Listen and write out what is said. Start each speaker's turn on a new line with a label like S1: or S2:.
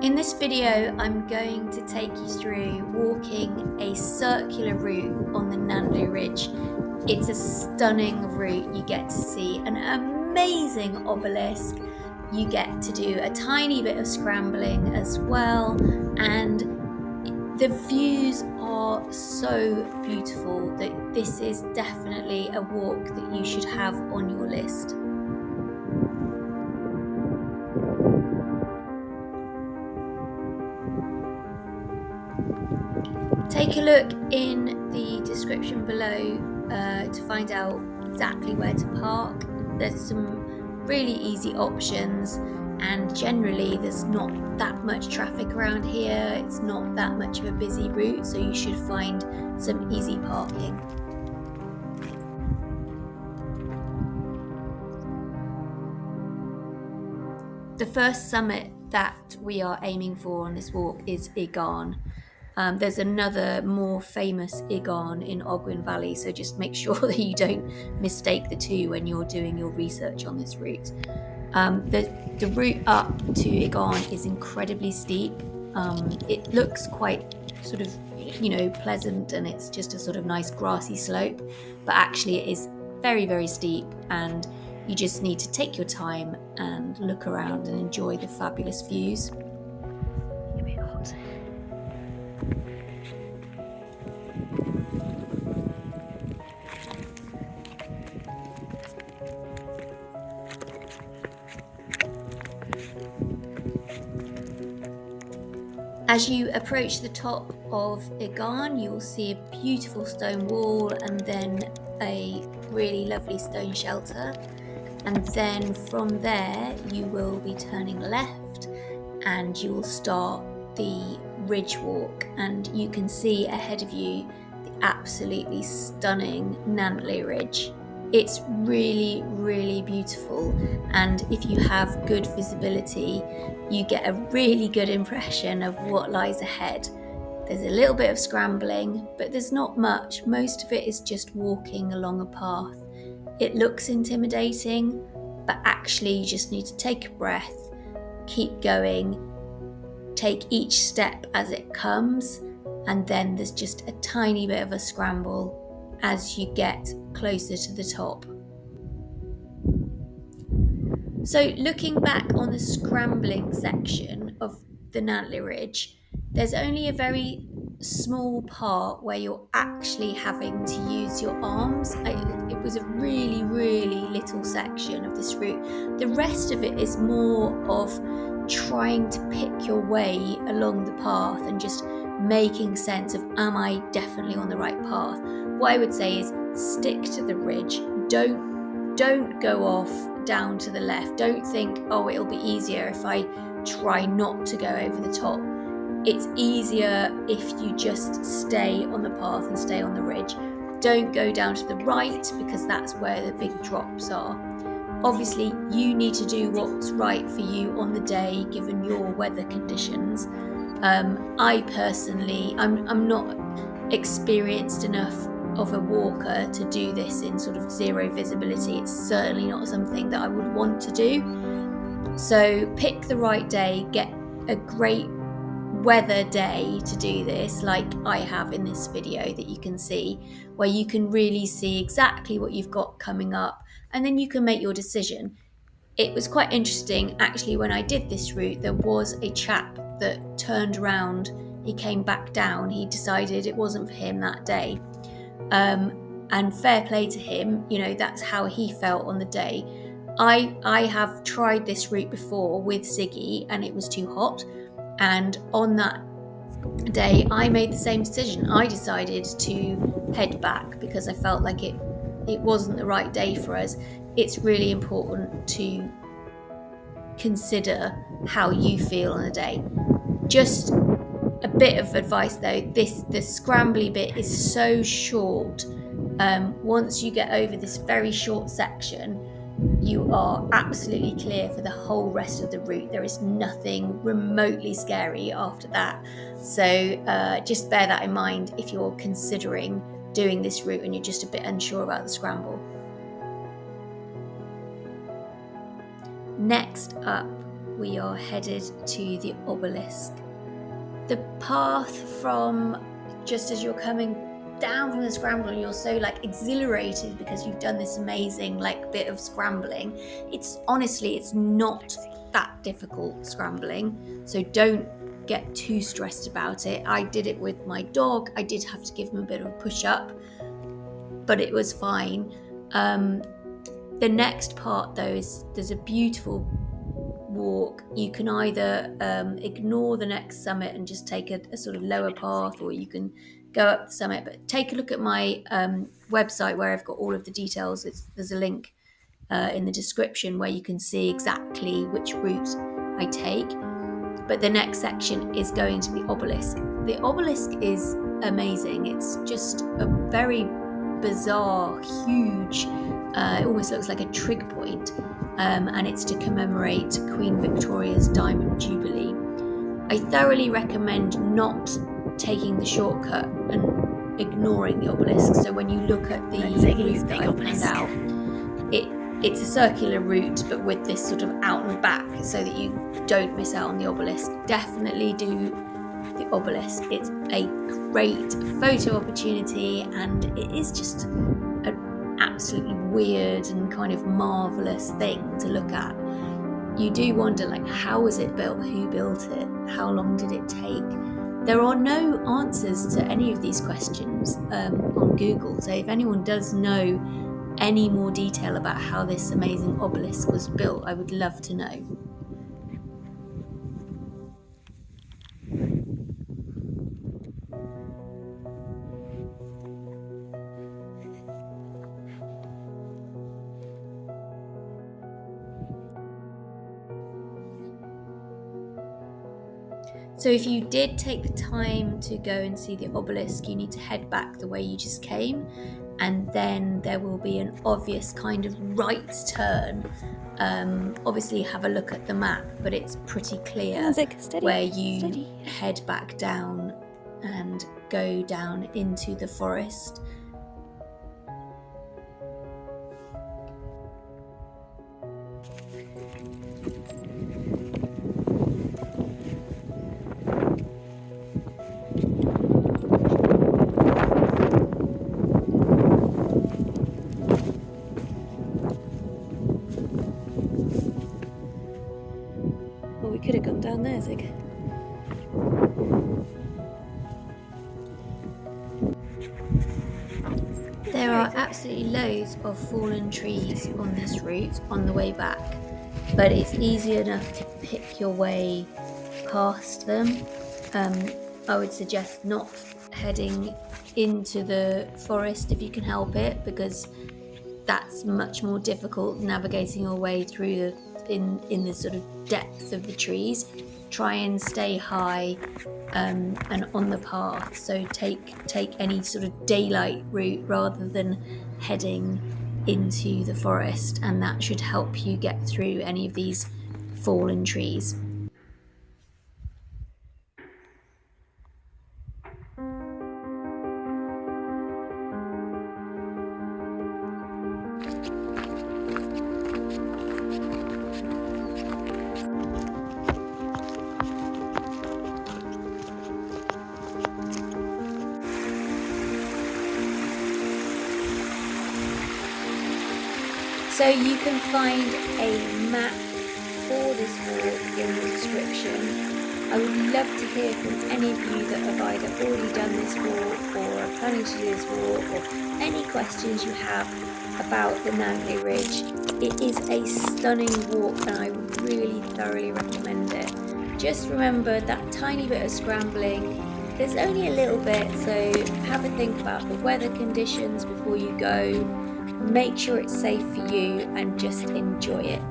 S1: In this video, I'm going to take you through walking a circular route on the Nantlle Ridge. It's a stunning route. You get to see an amazing obelisk. You get to do a tiny bit of scrambling as well, and the views are so beautiful that this is definitely a walk that you should have on your list. Take a look in the description below to find out exactly where to park. There's some really easy options, and generally there's not that much traffic around here. It's not that much of a busy route, so you should find some easy parking. The first summit that we are aiming for on this walk is Iggon. There's another more famous Iggon in Ogwen Valley, so just make sure that you don't mistake the two when you're doing your research on this route. The route up to Iggon is incredibly steep. It looks quite sort of, pleasant, and it's just a sort of nice grassy slope, but actually it is very, very steep, and you just need to take your time and look around and enjoy the fabulous views. As you approach the top of Iggon, you will see a beautiful stone wall and then a really lovely stone shelter. And then from there, you will be turning left and you will start the ridge walk. And you can see ahead of you the absolutely stunning Nantlle Ridge. It's really, really beautiful, and if you have good visibility, you get a really good impression of what lies ahead. There's a little bit of scrambling, but there's not much. Most of it is just walking along a path. It looks intimidating, but actually you just need to take a breath, keep going, take each step as it comes, and then there's just a tiny bit of a scramble as you get closer to the top. So looking back on the scrambling section of the Nantlle Ridge, there's only a very small part where you're actually having to use your arms. It was a really, really little section of this route. The rest of it is more of trying to pick your way along the path and just making sense of, am I definitely on the right path? What I would say is stick to the ridge. Don't go off down to the left. Don't think, oh, it'll be easier if I try not to go over the top. It's easier if you just stay on the path and stay on the ridge. Don't go down to the right, because that's where the big drops are. Obviously, you need to do what's right for you on the day, given your weather conditions. I personally, I'm not experienced enough of a walker to do this in sort of zero visibility. It's certainly not something that I would want to do. So pick the right day, get a great weather day to do this, like I have in this video that you can see, where you can really see exactly what you've got coming up, and then you can make your decision. It was quite interesting, actually, when I did this route, there was a chap that turned around, he came back down, he decided it wasn't for him that day. And fair play to him, that's how he felt on the day. I have tried this route before with Ziggy, and it was too hot. And on that day, I made the same decision. I decided to head back because I felt like it wasn't the right day for us. It's really important to consider how you feel on a day. Just a bit of advice though, the scrambly bit is so short. Once you get over this very short section, you are absolutely clear for the whole rest of the route. There is nothing remotely scary after that. So just bear that in mind if you're considering doing this route and you're just a bit unsure about the scramble. Next up, we are headed to the obelisk. The path from just as you're coming down from the scramble and you're so like exhilarated because you've done this amazing like bit of scrambling, it's not that difficult scrambling, so don't get too stressed about it. I did it with my dog. I did have to give him a bit of a push up, but it was fine. The next part though is there's a beautiful walk. You can either ignore the next summit and just take a sort of lower path, or you can go up the summit. But take a look at my website where I've got all of the details. There's a link in the description where you can see exactly which route I take. But the next section is going to the obelisk. The obelisk is amazing. It's just a very bizarre, huge, it almost looks like a trig point, and it's to commemorate Queen Victoria's Diamond Jubilee. I thoroughly recommend not taking the shortcut and ignoring the obelisk. So when you look at the route that I've planned out, it's a circular route but with this sort of out and back so that you don't miss out on the obelisk. Definitely do the obelisk. It's a great photo opportunity and it is just an absolutely weird and kind of marvellous thing to look at. You do wonder, like, how was it built? Who built it? How long did it take? There are no answers to any of these questions on Google, so if anyone does know any more detail about how this amazing obelisk was built, I would love to know. So if you did take the time to go and see the obelisk, you need to head back the way you just came, and then there will be an obvious kind of right turn. Obviously have a look at the map, but it's pretty clear where you head back down and go down into the forest. Well, we could have gone down there, Zig. There are absolutely loads of fallen trees on this route on the way back, but it's easy enough to pick your way past them. I would suggest not heading into the forest if you can help it, because that's much more difficult navigating your way through in the sort of depth of the trees. Try and stay high and on the path, so take any sort of daylight route rather than heading into the forest, and that should help you get through any of these fallen trees. So you can find a map for this walk in the description. I would love to hear from any of you that have either already done this walk or are planning to do this walk, or any questions you have about the Nantlle Ridge. It is a stunning walk and I would really thoroughly recommend it. Just remember that tiny bit of scrambling. There's only a little bit, so have a think about the weather conditions before you go. Make sure it's safe for you and just enjoy it.